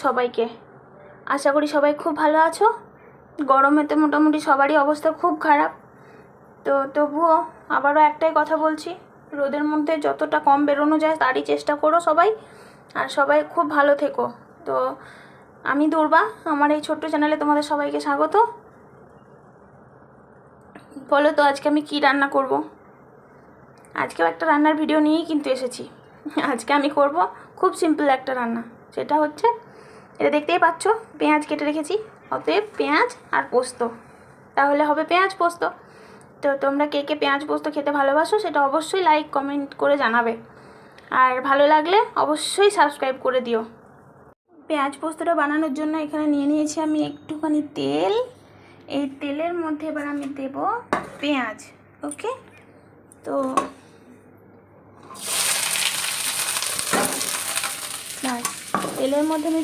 সবাইকে। আশা করি সবাই খুব ভালো আছো। গরমেতে মোটামুটি সবারই অবস্থা খুব খারাপ। তো তবুও আবারও একটাই কথা বলছি, রোদের মধ্যে যতটা কম বেরোনো যায় তারই চেষ্টা করো সবাই, আর সবাই খুব ভালো থেকো। তো আমি দুর্বা, আমার এই ছোট্ট চ্যানেলে তোমাদের সবাইকে স্বাগত। বলো তো আজকে আমি কি রান্না করব। আজকেও একটা রান্নার ভিডিও নিয়েই কিন্তু এসেছি। আজকে আমি করব খুব সিম্পল একটা রান্না, সেটা হচ্ছে এটা দেখতেই পাচ্ছ, পেঁয়াজ কেটে রেখেছি। অতএব পেঁয়াজ আর পোস্ত, তাহলে হবে পেঁয়াজ পোস্ত। তো তোমরা কে কে পেঁয়াজ পোস্ত খেতে ভালোবাসো সেটা অবশ্যই লাইক কমেন্ট করে জানাবে, আর ভালো লাগলে অবশ্যই সাবস্ক্রাইব করে দিও। পেঁয়াজ পোস্তটা বানানোর জন্য এখানে নিয়ে নিয়েছি আমি একটুখানি তেল। এই তেলের মধ্যে এবার আমি দেব পেঁয়াজ। ওকে, তো তেলের মধ্যে আমি